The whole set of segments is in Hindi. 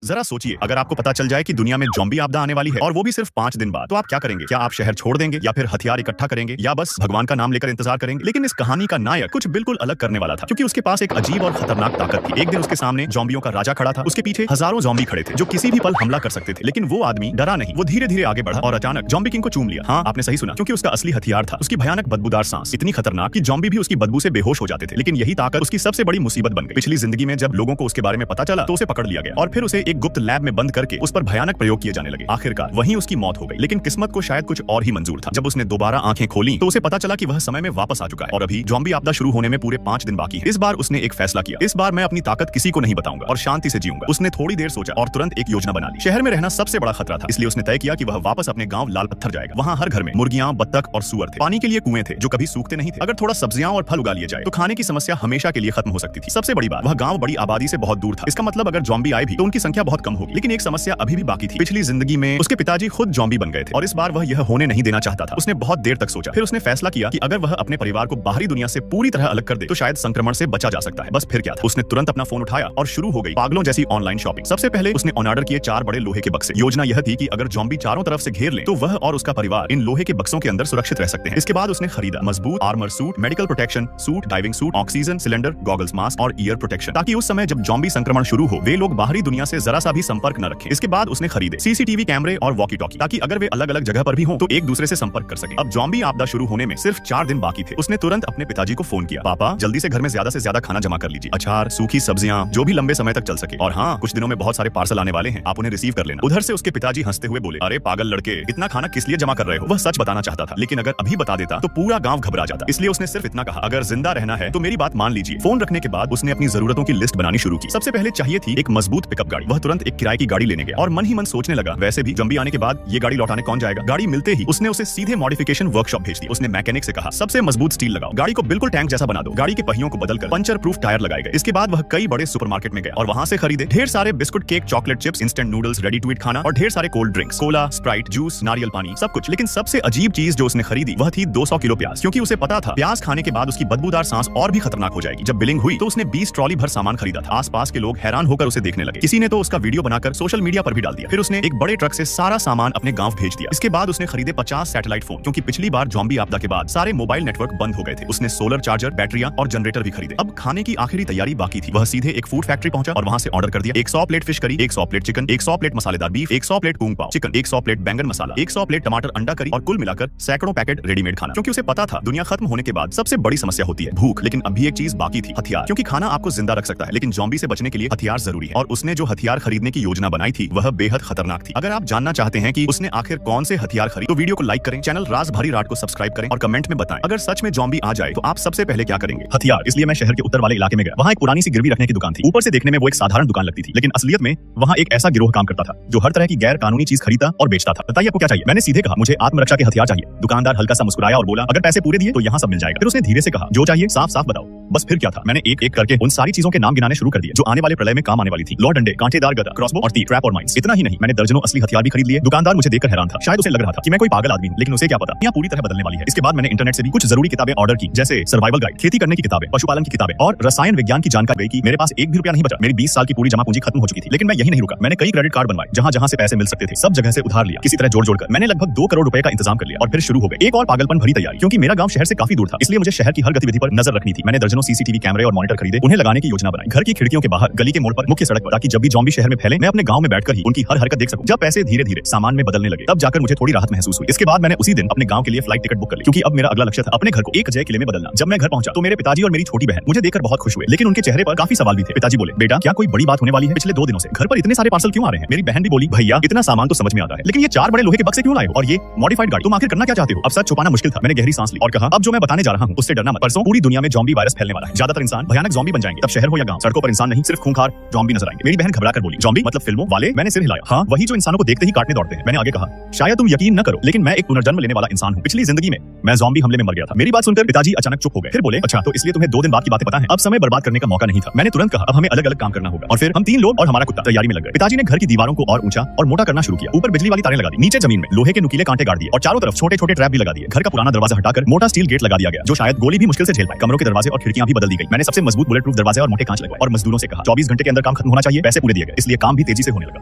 जरा सोचिए, अगर आपको पता चल जाए कि दुनिया में ज़ॉम्बी आपदा आने वाली है और वो भी सिर्फ 5 दिन बाद, तो आप क्या करेंगे? क्या आप शहर छोड़ देंगे या फिर हथियार इकट्ठा करेंगे या बस भगवान का नाम लेकर इंतजार करेंगे? लेकिन इस कहानी का नायक कुछ बिल्कुल अलग करने वाला था, क्योंकि उसके पास एक अजीब और खतरनाक ताकत थी। एक दिन उसके सामने ज़ॉम्बियों का राजा खड़ा था, उसके पीछे हजारों ज़ॉम्बी खड़े थे जो किसी भी पल हमला कर सकते थे। लेकिन वो आदमी डरा नहीं, वो धीरे धीरे आगे बढ़ा और अचानक ज़ॉम्बी किंग को चूम लिया। हाँ, आपने सही सुना, क्योंकि उसका असली हथियार था उसकी भयानक बदबूदार सांस, इतनी खतरनाक कि ज़ॉम्बी भी उसकी बदबू से बेहोश हो जाते थे। लेकिन यही ताकत उसकी सबसे बड़ी मुसीबत बन गई। पिछली जिंदगी में जब लोगों को उसके बारे में पता चला तो उसे पकड़ लिया गया और फिर उसे एक गुप्त लैब में बंद करके उस पर भयानक प्रयोग किए जाने लगे। आखिरकार वहीं उसकी मौत हो गई। लेकिन किस्मत को शायद कुछ और ही मंजूर था। जब उसने दोबारा आंखें खोली तो उसे पता चला कि वह समय में वापस आ चुका है और अभी ज़ॉम्बी आपदा शुरू होने में पूरे 5 दिन बाकी है। इस बार उसने एक फैसला किया, इस बार मैं अपनी ताकत किसी को नहीं बताऊंगा और शांति से जीऊंगा। उसने थोड़ी देर सोचा और तुरंत एक योजना बना ली। शहर में रहना सबसे बड़ा खतरा था, इसलिए उसने तय किया कि वह वापस अपने गांव लाल पत्थर जाएगा। वहां हर घर में मुर्गियां, बत्तख और सूअर थे। पानी के लिए कुएं थे जो कभी सूखते नहीं थे। अगर थोड़ा सब्जियां और फल उगा लिए जाए तो खाने की समस्या हमेशा के लिए खत्म हो सकती थी। सबसे बड़ी बात, वह गांव बड़ी आबादी से बहुत दूर था। इसका मतलब अगर ज़ॉम्बी आए भी तो उनकी संख्या बहुत कम होगी। लेकिन एक समस्या अभी भी बाकी थी। पिछली जिंदगी में उसके पिताजी खुद ज़ॉम्बी बन गए थे और इस बार वह यह होने नहीं देना चाहता था। उसने बहुत देर तक सोचा, फिर उसने फैसला किया कि अगर वह अपने परिवार को बाहरी दुनिया से पूरी तरह अलग कर दे तो शायद संक्रमण से बचा जा सकता है। बस फिर क्या था, उसने तुरंत अपना फोन उठाया और शुरू हो गई पागलों जैसी ऑनलाइन शॉपिंग। सबसे पहले उसने ऑन ऑर्डर किए 4 बड़े लोहे के बक्से। योजना यह थी कि अगर ज़ॉम्बी चारों तरफ से घेर ले तो वह और उसका परिवार इन लोहे के बक्सों के अंदर सुरक्षित रह सकते हैं। इसके बाद उसने खरीदा मजबूत armour suit, medical protection suit, diving suit, oxygen cylinder, goggles, mask और ईयर प्रोटेक्शन, ताकि उस समय जब ज़ॉम्बी संक्रमण शुरू हो वे लोग बाहरी दुनिया से जरा सा भी संपर्क न रखें। इसके बाद उसने खरीदे सीसीटीवी कैमरे और वॉकी टॉकी, ताकि अगर वे अलग अलग जगह पर भी हों तो एक दूसरे से संपर्क कर सके। अब ज़ॉम्बी आपदा शुरू होने में सिर्फ 4 दिन बाकी थे। उसने तुरंत अपने पिताजी को फोन किया, पापा जल्दी से घर में ज्यादा से ज्यादा खाना जमा कर लीजिए, अचार, सूखी सब्जियां, जो भी लंबे समय तक चल सके। और हाँ, कुछ दिनों में बहुत सारे पार्सल आने वाले हैं, आप उन्हें रिसीव कर लेना। उधर से उसके पिताजी हंसते हुए बोले, अरे पागल लड़के, इतना खाना किस लिए जमा कर रहे हो? वह सच बताना चाहता था, लेकिन अगर अभी बता देता तो पूरा गांव घबरा जाता, इसलिए उसने सिर्फ इतना कहा, अगर जिंदा रहना है तो मेरी बात मान लीजिए। फोन रखने के बाद उसने अपनी जरूरतों की लिस्ट बनानी शुरू की। सबसे पहले चाहिए थी एक मजबूत पिकअप गाड़ी। वह तुरंत एक किराए की गाड़ी लेने गया और मन ही मन सोचने लगा, वैसे भी ज़ॉम्बी आने के बाद ये गाड़ी लौटाने कौन जाएगा। गाड़ी मिलते ही उसने उसे सीधे मॉडिफिकेशन वर्कशॉप भेज दी। उसने मैकेनिक से कहा, सबसे मजबूत स्टील लगाओ, गाड़ी को बिल्कुल टैंक जैसा बना दो। गाड़ी के पहियों को बदलकर पंचर प्रूफ टायर लगाए गए। इसके बाद वह कई बड़े सुपरमार्केट में गया और वहां से खरीदे ढेर सारे biscuit, cake, chocolate chips, instant noodles, ready to eat खाना और ढेर सारे cold drinks, cola, Sprite, juice, नारियल पानी, सब कुछ। लेकिन सबसे अजीब चीज जो उसने खरीदी वह थी 200 किलो प्याज, क्योंकि उसे पता था प्याज खाने के बाद उसकी बदबूदार सांस और भी खतरनाक हो जाएगी। जब बिलिंग हुई तो उसने 20 ट्रॉली भर सामान खरीदा था। आसपास के लोग हैरान होकर उसे देखने लगे। किसी ने तो उसका वीडियो बनाकर सोशल मीडिया पर भी डाल दिया। फिर उसने एक बड़े ट्रक से सारा सामान अपने गांव भेज दिया। इसके बाद उसने खरीदे 50 सैटेलाइट फोन, क्योंकि पिछली बार ज़ॉम्बी आपदा के बाद सारे मोबाइल नेटवर्क बंद हो गए थे। उसने सोलर चार्जर, बैटरियां और जनरेटर भी खरीदे। अब खाने की आखिरी तैयारी बाकी थी। वह सीधे एक फूड फैक्ट्री पहुंचा और वहां से ऑर्डर कर दिया 100 plate fish curry, 100 plate chicken, 100 plate मसालेदार बीफ, 100 प्लेट कूंग पाव चिकन, 100 प्लेट बैंगन मसाला, 100 प्लेट टमाटर अंडा करी और कुल मिलाकर सैकड़ों पैकेट रेडीमेड खाना। क्योंकि उसे पता था दुनिया खत्म होने के बाद सबसे बड़ी समस्या होती है भूख। लेकिन अभी एक चीज बाकी थी, हथियार। क्योंकि खाना आपको जिंदा रख सकता है, लेकिन ज़ॉम्बी से बचने के लिए हथियार जरूरी है। और उसने जो हथियार खरीदने की योजना बनाई थी वह बेहद खतरनाक थी। अगर आप जानना चाहते हैं कि उसने आखिर कौन से हथियार खरीदे तो वीडियो को लाइक करें, चैनल राज भारी राट को सब्सक्राइब करें और कमेंट में बताएं अगर सच में ज़ॉम्बी आ जाए तो आप सबसे पहले क्या करेंगे। हथियार। इसलिए मैं शहर के उत्तर वाले इलाके में गया। वहाँ एक पुरानी सी गिरवी रखने की दुकान थी। ऊपर से देखने में वो एक साधारण दुकान लगती थी, लेकिन असलियत में वहाँ एक ऐसा गिरोह काम करता था जो हर तरह की गैर कानूनी चीज खरीदता और बेचता था। बताइए आपको क्या चाहिए? मैंने सीधे कहा, मुझे आत्मरक्षा के हथियार चाहिए। दुकानदार हल्का सा मुस्कुराया और बोला, अगर पैसे पूरे दिए तो यहाँ सब मिल जाएगा। फिर उसने धीरे से कहा, जो चाहिए साफ साफ बताओ। बस फिर क्या था, मैंने एक एक करके उन सारी चीजों के नाम गिनाने शुरू कर दिए जो आने वाले प्रलय में काम आने वाली थी। लौ डंडे, कांटेदार गदा, क्रॉसबो और तीर, ट्रैप और माइंस। इतना ही नहीं, मैंने दर्जनों असली हथियार भी खरीद लिए। दुकानदार मुझे देखकर हैरान था। शायद उसे लग रहा था कि मैं कोई पागल आदमी हूं, लेकिन उसे क्या पता यहाँ पूरी तरह बदलने वाली है। इसके बाद मैंने इंटरनेट से भी कुछ जरूरी किताबें ऑर्डर की, जैसे सर्वाइवल गाइड, खेती करने की किताबें, पशुपालन की किताबें और रसायन विज्ञान की जानकारी की। मेरे पास एक भी रुपया नहीं बचा। मेरी 20 साल की पूरी जमा पूंजी खत्म हो चुकी थी। लेकिन मैं यही नहीं रुका। मैंने कई क्रेडिट कार्ड बनवाए, जहां जहां से पैसे मिल सकते थे सब जगह से उधार लिया। किसी तरह जोड़ जोड़कर मैंने लगभग 2 करोड़ रुपए का इंतजाम कर लिया और फिर शुरू हो गई एक और पागलपन भरी तैयारी। क्योंकि मेरा गांव शहर से काफी दूर था, इसलिए मुझे शहर की हर गतिविधि पर नजर रखनी थी। मैंने दर्जनों सीसीटीवी कैमरे और मॉनिटर खरीदे, उन्हें लगाने की योजना बनाई, घर की खिड़कियों के बाहर, गली के मोड़ पर, मुख्य सड़क पर, ताकि जब भी ज़ॉम्बी शहर में फैले मैं अपने गांव में बैठकर ही उनकी हर हरकत देख सकूं। जब पैसे धीरे धीरे सामान में बदलने लगे तब जाकर मुझे थोड़ी राहत महसूस हुई। इसके बाद मैंने उसी दिन अपने गांव के लिए फ्लाइट टिकट बुक कर ली, क्योंकि अब मेरा अगला लक्ष्य था अपने घर को एक अजय किले में बदलना। जब मैं घर पहुंचा तो मेरे पिताजी और मेरी छोटी बहन मुझे देखकर बहुत खुश हुए, लेकिन उनके चेहरे पर काफी सवाल भी थे। पिताजी बोले, बेटा क्या कोई बड़ी बात होने वाली है? पिछले 2 दिनों से घर पर इतने सारे पार्सल क्यों आ रहे हैं? मेरी बहन भी बोली, भैया इतना सामान तो समझ में आता है, लेकिन ये 4 बड़े लोहे के बक्से क्यों लाए हो और ये मॉडिफाइड गाड़ी? तुम आखिर करना क्या चाहते हो? अब सच छुपाना मुश्किल था। मैंने गहरी सांस ली और कहा, अब जो मैं बताने जा रहा हूँ उससे डरना मत। परसों पूरी दुनिया में ज़ॉम्बी वायरस फैलने वाला है। ज्यादातर इंसान भयानक ज़ॉम्बी बन जाएंगे। तब शहर हो या गांव, सड़कों पर इंसान नहीं सिर्फ खूंखार ज़ॉम्बी नजर आएंगे। मेरी बहन घबरा कर बोली, ज़ॉम्बी मतलब फिल्मों वाले? मैंने सिर हिलाया, हाँ वही जो इंसानों को देखते ही काटने दौड़ते हैं। मैंने आगे कहा, शायद तुम यकीन न करो, लेकिन मैं एक पुनर्जन्म लेने वाला इंसान हूँ। पिछली जिंदगी में मैं ज़ॉम्बी हमले में मर गया था। मेरी बात सुनकर पिताजी अचानक चुप हो गए। फिर बोले, अच्छा तो इसलिए तुम्हें 2 दिन बाद की बातें पता है? अब समय बर्बाद करने का मौका नहीं था। मैंने तुरंत कहा, अब हमें अलग अलग काम करना होगा। और फिर हम 3 लोग और हमारा कुत्ता तैयारी में लग गए। पिताजी ने घर की दीवारों को और ऊंचा और मोटा करना शुरू किया। ऊपर बिजली वाली तारें लगा दी, नीचे जमीन में लोहे के नुकीले कांटे गाड़ दिए और चारों तरफ छोटे छोटे ट्रैप भी लगा दिए। घर का पुराना दरवाजा हटाकर मोटा स्टील गेट लगा दिया गया, जो शायद गोली भी मुश्किल से झेल पाए। कमरों के दरवाजे और खिड़कियां भी बदल दी गई। मैंने सबसे मजबूत बुलेट प्रूफ दरवाजे और मोटे कांच लगवाए और मजदूरों से कहा 24 घंटे के अंदर काम खत्म होना चाहिए, पैसे पूरे दिए गए। इसलिए काम भी तेजी से होने लगा।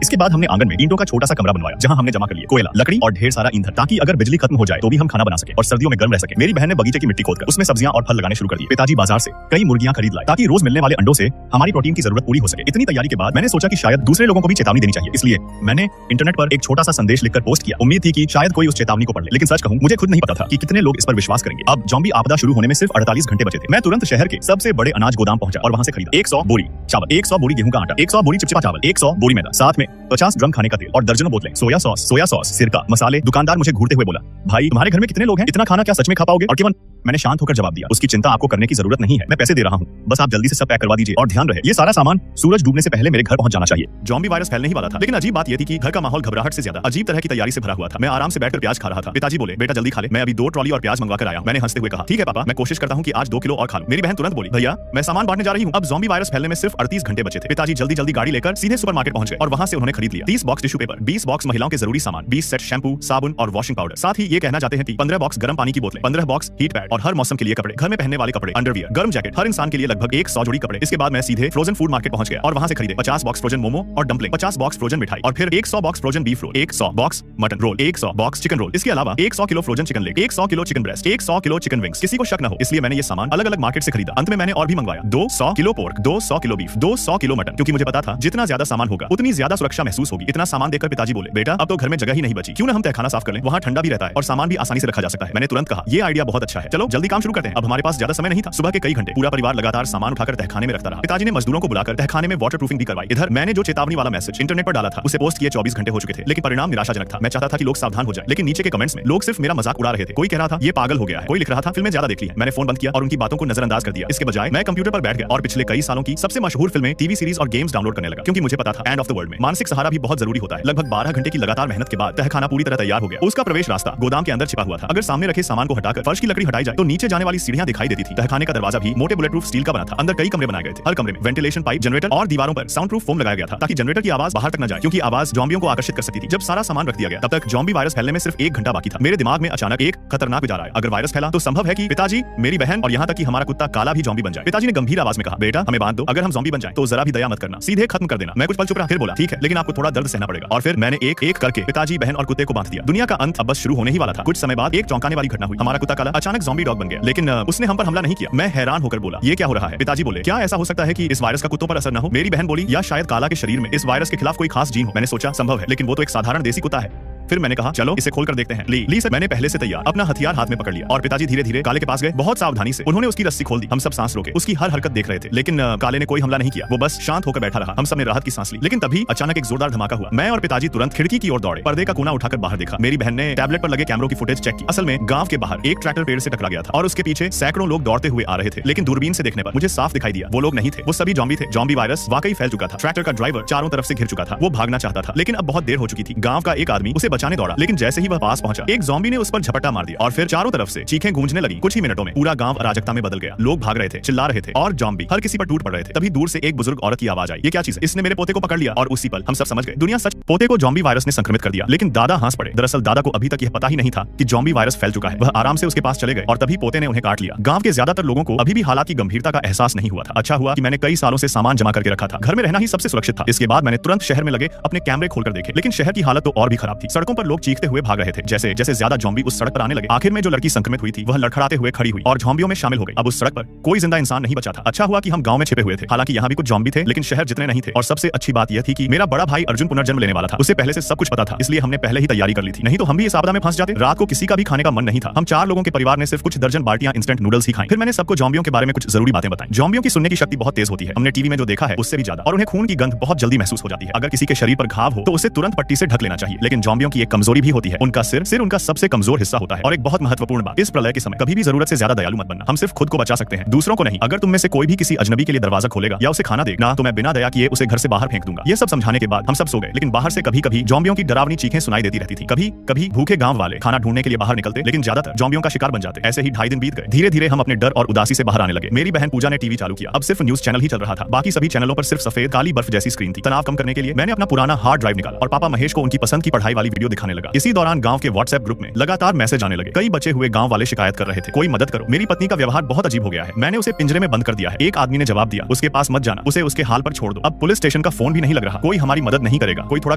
इसके बाद हमने आंगन में ईंटों का छोटा सा कमरा बनवाया जहां हमने जमा कर लिया कोयला, लकड़ी और ढेर सारा ईंधन, ताकि अगर बिजली खत्म हो जाए तो भी हम खाना बना सके और सर्दियों में गर्म रह सके। मेरी बहन ने बगीचे की मिट्टी खोदकर उसमें सब्जियां और फल लगाने शुरू कर दिए। पिताजी बाजार से कई मुर्गियां खरीद लाए ताकि रोज मिलने वाले अंडों से हमारी प्रोटीन की जरूरत पूरी हो सके। इतनी तैयारी के बाद मैंने सोचा कि शायद दूसरे लोगों को भी चेतावनी देनी चाहिए, इसलिए मैंने इंटरनेट पर एक छोटा सा संदेश लिखकर पोस्ट किया। उम्मीद थी कि शायद कोई उस चेतावनी को पढ़ ले, लेकिन सच कहूं मुझे खुद नहीं पता था कि कितने लोग इस पर विश्वास करेंगे। अब ज़ॉम्बी आपदा शुरू होने में सिर्फ 48 घंटे बचे थे। मैं तुरंत शहर के सबसे बड़े अनाज गोदाम पहुंचा और वहां से खरीदा 100 बोरी चावल, 100 बोरी गेहूं का आटा, 100 बोरी चिपचिपा चावल, 100 बोरी मैदा, साथ में 50 ड्रम खाने का तेल और दर्जनों बोतलें सोया सॉस, सिरका, मसाले। दुकानदार मुझे घूरते हुए बोला, भाई तुम्हारे घर में कितने लोग हैं? इतना खाना क्या सच में खा पाओगे? और केवल मैंने शांत होकर जवाब दिया, उसकी चिंता आपको करने की जरूरत नहीं है, मैं पैसे दे रहा हूं, बस आप जल्दी से सब पैक करवा दीजिए। और ध्यान रहे ये सारा सामान सूरज डूबने से पहले मेरे घर पहुंच जाना चाहिए। ज़ॉम्बी वायरस फैलने ही वाला था, लेकिन अजीब बात यह थी कि घर का माहौल घबराहट से ज्यादा अजीब तरह की तैयारी से भरा हुआ था। मैं आराम से बैठकर प्याज खा रहा था। पिताजी बोले, बेटा जल्दी खा ले, मैं अभी 2 ट्रॉली और प्याज मंगवा कर आया हूं। मैंने हंसते हुए कहा, ठीक है पापा, मैं कोशिश करता हूं कि आज 2 किलो और खा लूं। मेरी बहन तुरंत बोली, भैया मैं सामान बांटने जा रही हूं। अब ज़ॉम्बी वायरस फैलने में सिर्फ 38 घंटे बचे थे। पिताजी जल्दी जल्दी गाड़ी लेकर सीधे सुपरमार्केट पहुंच गए और वहां से उन्होंने खरीद लिया 30 बॉक्स टिश्यू पेपर, 20 बॉक्स महिलाओं के जरूरी सामान, 20 सेट शैम्पू, साबुन और वॉशिंग पाउडर। साथ ही ये कहना चाहते हैं कि 15 बॉक्स गर्म पानी की बोतलें, 15 बॉक्स हीट पैड और हर मौसम के लिए कपड़े, घर में पहनने वाले कपड़े, अंडरवियर, गर्म जैकेट, हर इंसान के लिए लगभग 100 जोड़ी कपड़े। इसके बाद मैं सीधे फ्रोजन फूड मार्केट पहुंच गया और वहां से खरीदे 50 बॉक्स फ्रोजन मोमो और डम्पलिंग, 50 बॉक्स फ्रोजन मिठाई और फिर 100 box frozen beef roll, 100 box mutton roll, 100 box chicken roll. इसके अलावा 100 kilo frozen chicken leg, 100 kilo chicken breast, 100 kilo chicken wings. किसी को शक न हो इसलिए मैंने ये सामान अलग अलग मार्केट से खरीदा। अंत में मैंने और भी मंगवाया 200 kilo pork, 200 kilo beef, 200 kilo mutton, क्योंकि मुझे पता था जितना ज्यादा सामान होगा उतनी ज्यादा सुरक्षा महसूस होगी। इतना सामान देखकर पिताजी बोले, बेटा अब तो घर में जगह ही नहीं बची, क्यों ना हम तहखाना साफ कर लें, वहां ठंडा भी रहता है और सामान भी आसानी से रखा जा सकता है। मैंने तुरंत कहा, ये आइडिया बहुत अच्छा है, चलो जल्दी काम शुरू करते हैं। अब हमारे पास ज्यादा समय नहीं था। सुबह के कई घंटे पूरा परिवार लगातार सामान उठाकर तहखाने में रखता रहा। पिताजी ने मजदूरों को बुलाकर तहखाने में वाटर प्रूफिंग भी करवाई। इधर मैंने जो चेतावनी वाला मैसेज इंटरनेट पर डाला था उसे पोस्ट किए 24 घंटे हो चुके थे, लेकिन परिणाम निराशाजनक था। मैं चाहता था कि लोग सावधान हो जाए, लेकिन नीचे के कमेंट्स में लोग सिर्फ मेरा मजाक उड़ा रहे थे। कोई कह रहा था ये पागल हो गया है, कोई लिख रहा था फिल्में ज्यादा देख ली है। मैंने फोन बंद किया और उनकी बातों को नजरअंदाज कर दिया। इसके बजाय मैं कंप्यूटर पर बैठ गया और पिछले कई सालों की सबसे मशहूर फिल्में, टीवी सीरीज और गेम्स डाउनलोड करने लगा, क्योंकि मुझे पता था एंड ऑफ द वर्ल्ड में मानसिक सहारा भी बहुत जरूरी होता है। लगभग 12 घंटे की लगातार मेहनत के बाद तहखाना पूरी तरह तैयार हो गया। उसका प्रवेश रास्ता गोदाम के अंदर छिपा हुआ था। अगर सामने रखे सामान को हटाकर फर्श की लकड़ी हटाई जाए तो नीचे जाने वाली सीढ़ियां दिखाई देती थी। तहखाने का दरवाजा भी मोटे बुलेट प्रूफ स्टील का बना था। अंदर कई कमरे बनाए गए थे, हर कमरे में वेंटिलेशन पाइप, जनरेटर और दीवारों पर साउंड प्रूफ फोम लगाया गया था ताकि जनरेटर की आवाज बाहर तक न जाए, क्योंकि आवाज ज़ॉम्बियों को आकर्षित कर सकती थी। जब सारा सामान रख दिया गया तब तक ज़ॉम्बी वायरस फैलने में सिर्फ 1 घंटा बाकी था। मेरे दिमाग में अचानक एक खतरनाक विचार आया, अगर वायरस फैला तो संभव है कि पिताजी, मेरी बहन और यहाँ तक कि हमारा कुत्ता काला भी ज़ॉम्बी बन जाए। पिताजी ने गंभीर आवाज में कहा, बेटा हमें बांध दो, अगर हम ज़ॉम्बी बन जाएं तो जरा भी दया मत करना, सीधे खत्म कर देना। मैं कुछ पल चुप रहा, फिर बोला, ठीक है, लेकिन आपको थोड़ा दर्द सहना पड़ेगा। और फिर मैंने एक एक करके पिताजी, बहन और कुत्ते को बांध दिया। दुनिया का अंत अब बस शुरू होने ही वाला था। कुछ समय बाद एक चौंकाने वाली घटना हुई। हमारा कुत्ता काला अचानक ज़ॉम्बी डॉग बन गया, लेकिन उसने हम पर हमला नहीं किया। मैं हैरान होकर बोला, ये क्या हो रहा है? पिताजी बोले, क्या ऐसा हो सकता है कि इस वायरस का कुत्तों पर असर न हो? मेरी बहन बोली, या शायद काला के शरीर में इस वायरस के खिलाफ कोई खास जीन हो। मैंने सोचा संभव है, लेकिन वो तो एक साधारण देसी कुत्ता है। फिर मैंने कहा, चलो इसे खोलकर देखते हैं। ली सर, मैंने पहले से तैयार अपना हथियार हाथ में पकड़ लिया और पिताजी धीरे धीरे काले के पास गए। बहुत सावधानी से उन्होंने उसकी रस्सी खोल दी। हम सब सांस रोके, उसकी हर हरकत देख रहे थे, लेकिन काले ने कोई हमला नहीं किया। वो बस शांत होकर बैठा रहा। हम सब ने राहत की सांस ली, लेकिन तभी अचानक एक जोरदार धमाका हुआ। मैं और पिताजी तुरंत खिड़की की ओर दौड़े, पर्दे का कोना उठाकर बाहर देखा। मेरी बहन ने टैबलेट पर लगे कैमरों की फुटेज चेक की। असल में गांव के बाहर एक ट्रैक्टर पेड़ से टकरा गया था और उसके पीछे सैकड़ों लोग दौड़ते हुए आ रहे थे, लेकिन दूरबीन से देखने पर मुझे साफ दिखाई दिया वो लोग नहीं थे, वो सभी ज़ॉम्बी थे। ज़ॉम्बी वायरस वाकई फैल चुका था। ट्रैक्टर का ड्राइवर चारों तरफ से घिर चुका था। वो भागना चाहता था, लेकिन अब बहुत देर हो चुकी थी। गांव का एक आदमी उसे बचाने दौड़ा, लेकिन जैसे ही वह पास पहुंचा एक ज़ॉम्बी ने उस पर झपट्टा मार दिया और फिर चारों तरफ से चीखें गूंजने लगी। कुछ ही मिनटों में पूरा गांव अराजकता में बदल गया। लोग भाग रहे थे, चिल्ला रहे थे और ज़ॉम्बी हर किसी पर टूट पड़ रहे थे। तभी दूर से एक बुजुर्ग औरत की आवाज आई, ये क्या चीज है? इसने मेरे पोते को पकड़ लिया। और उसी पल हम सब समझ गए, दुनिया सच। पोते को ज़ॉम्बी वायरस ने संक्रमित कर दिया, लेकिन दादा हंस पड़े। दरअसल दादा को अभी तक यह पता ही नहीं था कि ज़ॉम्बी वायरस फैल चुका है। वह आराम से उसके पास चले गए और तभी पोते ने उन्हें काट लिया। गांव के ज्यादातर लोगों को अभी भी हालात की गंभीरता का एहसास नहीं हुआ था। अच्छा हुआ कि मैंने कई सालों से सामान जमा करके रखा था। घर में रहना ही सबसे सुरक्षित था। इसके बाद मैंने तुरंत शहर में लगे अपने कैमरे खोलकर देखे, लेकिन शहर की हालत तो और भी खराब थी। सड़कों पर लोग चीखते हुए भाग रहे थे। जैसे जैसे ज्यादा ज़ॉम्बी उस सड़क पर आने लगे, आखिर में जो लड़की संक्रमित हुई थी वह लड़खड़ाते हुए खड़ी हुई और ज़ॉम्बियों में शामिल हो गई। अब उस सड़क पर कोई जिंदा इंसान नहीं बचा था। अच्छा हुआ कि हम गांव में छिपे हुए थे। हालांकि यहाँ भी कुछ ज़ॉम्बी थे, लेकिन शहर जितने नहीं थे। और सबसे अच्छी बात यह थी कि मेरा बड़ा भाई अर्जुन पुनर्जन्म लेने वाला था। उसे पहले से सब कुछ पता था, इसलिए हमने पहले ही तैयारी कर ली थी। नहीं तो हम भी इस आपदा में फंस जाते। रात को किसी का भी खाने का मन नहीं था। हम 4 लोगों के परिवार ने सिर्फ कुछ दर्जन बाल्टियां इंस्टेंट नूडल्स ही खाई। फिर मैंने सबको ज़ॉम्बियों के बारे में कुछ जरूरी बातें बताई। ज़ॉम्बियों की सुनने की शक्ति बहुत तेज होती है। हमने टीवी में जो देखा है उससे भी ज्यादा, और उन्हें खून की गंध बहुत जल्दी महसूस हो जाती है। अगर किसी के शरीर पर घाव हो तो उसे तुरंत पट्टी से ढक लेना चाहिए। लेकिन ज़ॉम्बियों की एक कमजोरी भी होती है, उनका सिर उनका सबसे कमजोर हिस्सा होता है। और एक बहुत महत्वपूर्ण बात, इस प्रलय के समय कभी भी जरूरत से ज्यादा दयालु मत बनना। हम सिर्फ खुद को बचा सकते हैं, दूसरों को नहीं। अगर तुम में से कोई भी किसी अजनबी के लिए दरवाजा खोलेगा या उसे खाना देगा तो मैं बिना दया किए उसे घर से बाहर फेंक दूंगा। ये सब समझाने के बाद हम सब सो गए, लेकिन बाहर से कभी कभी ज़ॉम्बियों की डरावनी चीखें सुनाई देती रहती थी। कभी कभी भूखे गांव वाले खाना ढूंढने के लिए बाहर निकलते, लेकिन ज्यादातर ज़ॉम्बियों का शिकार बन जाते। ऐसे ही 2.5 दिन बीत गए। धीरे धीरे हम अपने डर और उदासी से बाहर आने लगे। मेरी बहन पूजा ने टीवी चालू किया। अब सिर्फ न्यूज चैनल ही चल रहा था। बाकी सभी चैनलों पर सिर्फ सफेद काली बर्फ जैसी स्क्रीन थी। तनाव कम करने के लिए मैंने अपना पुराना हार्ड ड्राइव निकाला और पापा महेश को उनकी पसंद की पढ़ाई वाली वीडियो वीडियो दिखाने लगा। इसी दौरान गांव के व्हाट्सएप ग्रुप में लगातार मैसेज आने लगे। कई बचे हुए गांव वाले शिकायत कर रहे थे, कोई मदद करो, मेरी पत्नी का व्यवहार बहुत अजीब हो गया है, मैंने उसे पिंजरे में बंद कर दिया है। एक आदमी ने जवाब दिया, उसके पास मत जाना, उसे उसके हाल पर छोड़ दो। अब पुलिस स्टेशन का फोन भी नहीं लग रहा, कोई हमारी मदद नहीं करेगा। कोई थोड़ा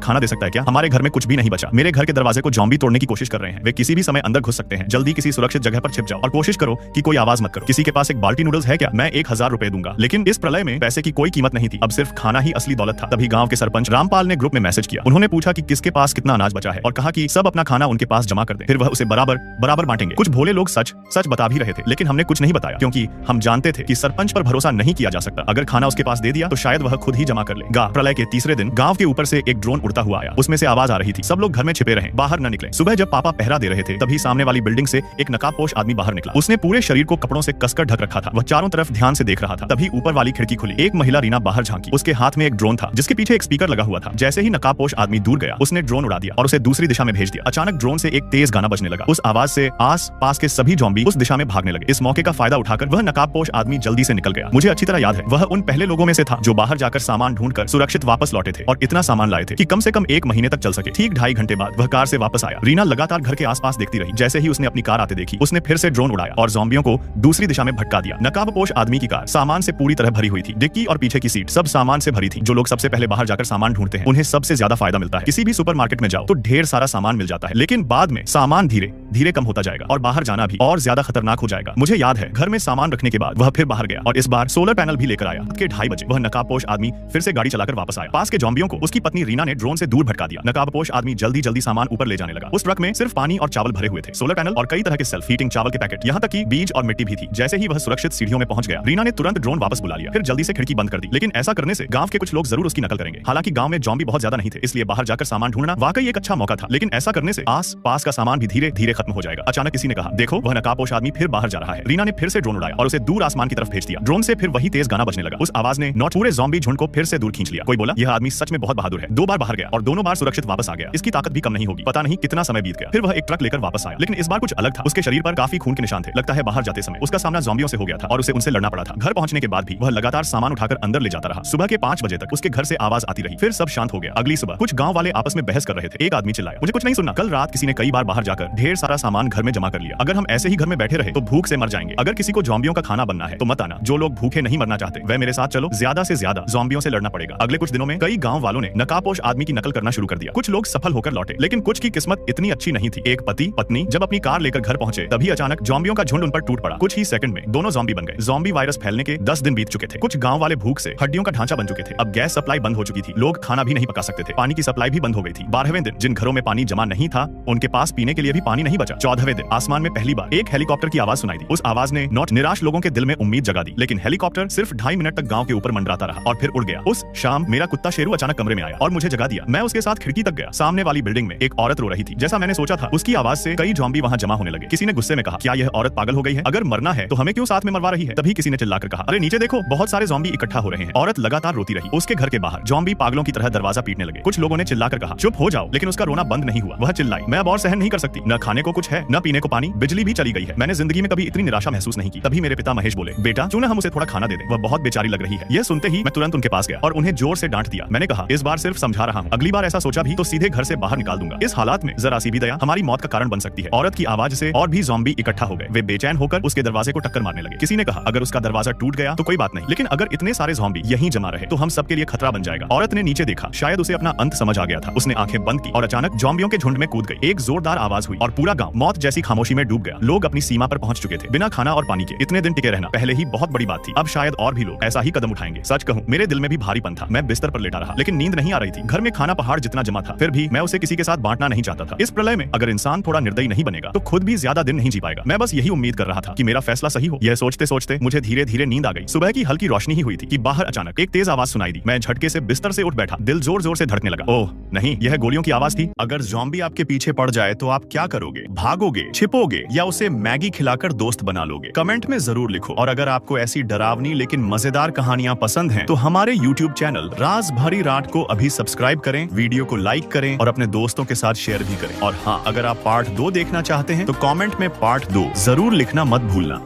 खाना दे सकता है क्या? हमारे घर में कुछ भी नहीं बचा। मेरे घर के दरवाजे को ज़ॉम्बी तोड़ने की कोशिश कर रहे हैं, वे किसी भी समय अंदर घुस सकते हैं। जल्दी किसी सुरक्षित जगह पर छिप जाओ और कोशिश करो कि कोई आवाज मत करो। किसी के पास एक बाल्टी नूडल्स है क्या? मैं 1000 रुपए दूंगा। लेकिन इस प्रलय में पैसे की कोई कीमत नहीं थी, अब सिर्फ खाना ही असली दौलत था। तभी गांव के सरपंच रामपाल ने ग्रुप में मैसेज किया। उन्होंने पूछा कि किसके पास कितना अनाज बचा है और कहा कि सब अपना खाना उनके पास जमा कर दें, फिर वह उसे बराबर बराबर बांटेंगे। कुछ भोले लोग सच सच बता भी रहे थे, लेकिन हमने कुछ नहीं बताया क्योंकि हम जानते थे कि सरपंच पर भरोसा नहीं किया जा सकता। अगर खाना उसके पास दे दिया तो शायद वह खुद ही जमा कर लेगा। प्रलय के तीसरे दिन गांव के ऊपर से एक ड्रोन उड़ता हुआ आया, उसमें से आवाज आ रही थी, सब लोग घर में छिपे रहें, बाहर न निकलें। सुबह जब पापा पहरा दे रहे थे तभी सामने वाली बिल्डिंग से एक नकाबपोश आदमी बाहर निकला। उसने पूरे शरीर को कपड़ों से कसकर ढक रखा था। वह चारों तरफ ध्यान से देख रहा था। तभी ऊपर वाली खिड़की खुली, एक महिला रीना बाहर झांकी। उसके हाथ में एक ड्रोन था जिसके पीछे एक स्पीकर लगा हुआ था। जैसे ही नकाबपोश आदमी दूर गया, उसने ड्रोन उड़ा दिया और उसे दूसरी दिशा में भेज दिया। अचानक ड्रोन से एक तेज गाना बजने लगा। उस आवाज से आस पास के सभी ज़ॉम्बी उस दिशा में भागने लगे। इस मौके का फायदा उठाकर वह नकाबपोश आदमी जल्दी से निकल गया। मुझे अच्छी तरह याद है, वह उन पहले लोगों में से था जो बाहर जाकर सामान ढूंढकर सुरक्षित वापस लौटे थे और इतना सामान लाए थे कि कम से कम 1 महीने तक चल सके। ठीक 2.5 घंटे बाद वह कार से वापस आया। रीना लगातार घर के आसपास देखती रही। जैसे ही उसने अपनी कार आते देखी, उसने फिर से ड्रोन उड़ाया और ज़ॉम्बियों को दूसरी दिशा में भटका दिया। नकाबपोश आदमी की कार सामान से पूरी तरह भरी हुई थी। डिक्की और पीछे की सीट सब सामान से भरी थी। जो लोग सबसे पहले बाहर जाकर सामान ढूंढते हैं उन्हें सबसे ज्यादा फायदा मिलता है। किसी भी सुपरमार्केट में जाओ तो ढेर सारा सामान मिल जाता है, लेकिन बाद में सामान धीरे धीरे कम होता जाएगा और बाहर जाना भी और ज्यादा खतरनाक हो जाएगा। मुझे याद है, घर में सामान रखने के बाद वह फिर बाहर गया और इस बार सोलर पैनल भी लेकर आया। के 2:30 बजे वह नकाबपोश आदमी फिर से गाड़ी चलाकर वापस आया। पास के ज़ॉम्बियों को उसकी पत्नी रीना ने ड्रोन से दूर भटका दिया। नकाबपोश आदमी जल्दी जल्दी सामान ऊपर ले जाने लगा। उस ट्रक में सिर्फ पानी और चावल भरे हुए थे, सोलर पैनल और कई तरह के सेल्फ हीटिंग चावल के पैकेट, यहाँ तक कि बीज और मिट्टी भी थी। जैसे ही वह सुरक्षित सीढ़ियों में पहुंच गया, रीना ने तुरंत ड्रोन वापस बुला लिया, फिर जल्दी से खिड़की बंद कर दी। लेकिन ऐसा करने से गांव के कुछ लोग जरूर उसकी नकल करेंगे। हालांकि गांव में ज़ॉम्बी बहुत ज्यादा नहीं थे, इसलिए बाहर जाकर सामान ढूंढना वाकई एक अच्छा मौका था। लेकिन ऐसा करने से आस पास का सामान भी धीरे धीरे खत्म हो जाएगा। अचानक किसी ने कहा, देखो वह नकाबपोश आदमी फिर बाहर जा रहा है। रीना ने फिर से ड्रोन उड़ाया और उसे दूर आसमान की तरफ भेज दिया। ड्रोन से फिर वही तेज गाना बजने लगा। उस आवाज ने नॉट पूरे ज़ॉम्बी झुंड को फिर से दूर खींच लिया। कोई बोला, यह आदमी सच में बहुत बहादुर है। 2 बार बाहर गया और दोनों बार सुरक्षित वापस आ गया। इसकी ताकत भी कम नहीं होगी। पता नहीं कितना समय बीत गया। फिर वह एक ट्रक लेकर वापस आया, लेकिन इस बार कुछ अलग था। उसके शरीर पर काफी खून के निशान थे। लगता है बाहर जाते समय उसका सामना ज़ॉम्बियों से हो गया था और उसे उनसे लड़ना पड़ा था। घर पहुंचने के बाद भी वह लगातार सामान उठाकर अंदर ले जाता रहा। सुबह के 5 बजे तक उसके घर से आवाज आती रही, फिर सब शांत हो गया। अगली सुबह कुछ गांव वाले आपस में बहस कर रहे थे। एक आदमी चिल्लाया, मुझे कुछ नहीं सुनना, कल रात किसी ने कई बार बाहर जाकर ढेर सारा सामान घर में जमा कर लिया। अगर हम ऐसे ही घर में बैठे रहे तो भूख से मर जाएंगे। अगर किसी को ज़ॉम्बियों का खाना बनना है तो मत आना। जो लोग भूखे नहीं मरना चाहते वह मेरे साथ चलो, ज्यादा से ज्यादा ज़ॉम्बियों से लड़ना पड़ेगा। अगले कुछ दिनों में कई गांव वालों ने नकाबपोश आदमी की नकल करना शुरू कर दिया। कुछ लोग सफल होकर लौटे, लेकिन कुछ की किस्मत इतनी अच्छी नहीं थी। एक पति पत्नी जब अपनी कार लेकर घर पहुंचे तभी अचानक ज़ॉम्बियों का झुंड उन पर टूट पड़ा। कुछ ही सेकंड में दोनों ज़ॉम्बी बन गए। ज़ॉम्बी वायरस फैलने के 10 दिन बीत चुके थे। कुछ गांव वाले भूख से हड्डियों का ढांचा बन चुके थे। अब गैस सप्लाई बंद हो चुकी थी, लोग खाना भी नहीं पका सकते थे। पानी की सप्लाई भी बंद हो गई थी। 12वें दिन जिन घरों में पानी जमा नहीं था उनके पास पीने के लिए भी पानी नहीं बचा। 14वें दिन आसमान में पहली बार एक हेलीकॉप्टर की आवाज सुनाई दी। उस आवाज ने नॉट निराश लोगों के दिल में उम्मीद जगा दी। लेकिन हेलीकॉप्टर सिर्फ 2.5 मिनट तक गांव के ऊपर मंडराता रहा और फिर उड़ गया। उस शाम मेरा कुत्ता शेरू अचानक कमरे में आया और मुझे जगा दिया। मैं उसके साथ खिड़की तक गया। सामने वाली बिल्डिंग में एक औरत रो रही थी। जैसा मैंने सोचा था, उसकी आवाज से कई ज़ॉम्बी वहां जमा होने लगे। किसी ने गुस्से में कहा, क्या यह औरत पागल हो गई है? अगर मरना है तो हमें क्यों साथ में मरवा रही है? तभी किसी ने चिल्लाकर कहा, अरे नीचे देखो, बहुत सारे ज़ॉम्बी इकट्ठा हो रहे हैं। औरत लगातार रोती रही। उसके घर के बाहर ज़ॉम्बी पागलों की तरह दरवाजा पीटने लगे। कुछ लोगों ने चिल्लाकर कहा, चुप हो जाओ, लेकिन उसका रोना बंद नहीं हुआ। वह चिल्लाई, मैं अब और सहन नहीं कर सकती। न खाने को कुछ है, न पीने को पानी, बिजली भी चली गई है। मैंने जिंदगी में कभी इतनी निराशा महसूस नहीं की। तभी मेरे पिता महेश बोले, बेटा क्यों न हम उसे थोड़ा खाना दे दें, वह बहुत बेचारी लग रही है। यह सुनते ही मैं तुरंत उनके पास गया और उन्हें जोर से डांट दिया। मैंने कहा, इस बार सिर्फ समझा रहा हूँ, अगली बार ऐसा सोचा भी तो सीधे घर से बाहर निकाल दूंगा। इस हालात में जरा सी भी दया हमारी मौत का कारण बन सकती है। औरत की आवाज से और भी ज़ॉम्बी इकट्ठा हो गए। वे बेचैन होकर उसके दरवाजे को टक्कर मारने लगे। किसी ने कहा, अगर उसका दरवाजा टूट गया तो कोई बात नहीं, लेकिन अगर इतने सारे ज़ॉम्बी यहीं जमा रहे तो हम सबके लिए खतरा बन जाएगा। औरत ने नीचे देखा, शायद उसे अपना अंत समझ आ गया था। उसने आंखें बंद की और अचानक ज़ॉम्बियों के झुंड में कूद गई। एक जोरदार आवाज हुई और पूरा गांव मौत जैसी खामोशी में डूब गया। लोग अपनी सीमा पर पहुंच चुके थे। बिना खाना और पानी के इतने दिन टिके रहना पहले ही बहुत बड़ी बात थी। अब शायद और भी लोग ऐसा ही कदम उठाएंगे। सच कहूं, मेरे दिल में भी भारीपन था। मैं बिस्तर पर लेटा रहा, लेकिन नींद नहीं आ रही थी। घर में खाना पहाड़ जितना जमा था, फिर भी मैं उसे किसी के साथ बांटना नहीं चाहता था। इस प्रलय में अगर इंसान थोड़ा निर्दयी नहीं बनेगा तो खुद भी ज्यादा दिन नहीं जी पाएगा। मैं बस यही उम्मीद कर रहा था कि मेरा फैसला सही हो। यह सोचते सोचते मुझे धीरे धीरे नींद आ गई। सुबह की हल्की रोशनी ही हुई थी कि बाहर अचानक एक तेज आवाज सुनाई दी। मैं झटके से बिस्तर से उठ बैठा। दिल जोर जोर से धड़कने लगा। ओह नहीं, यह गोलियों की आवाज थी। अगर ज़ॉम्बी आपके पीछे पड़ जाए तो आप क्या करोगे? भागोगे, छिपोगे या उसे मैगी खिलाकर दोस्त बना लोगे? कमेंट में जरूर लिखो। और अगर आपको ऐसी डरावनी लेकिन मजेदार कहानियां पसंद हैं तो हमारे YouTube चैनल राज भरी रात को अभी सब्सक्राइब करें, वीडियो को लाइक करें और अपने दोस्तों के साथ शेयर भी करें। और हाँ, अगर आप पार्ट 2 देखना चाहते हैं तो कमेंट में पार्ट 2 जरूर लिखना मत भूलना।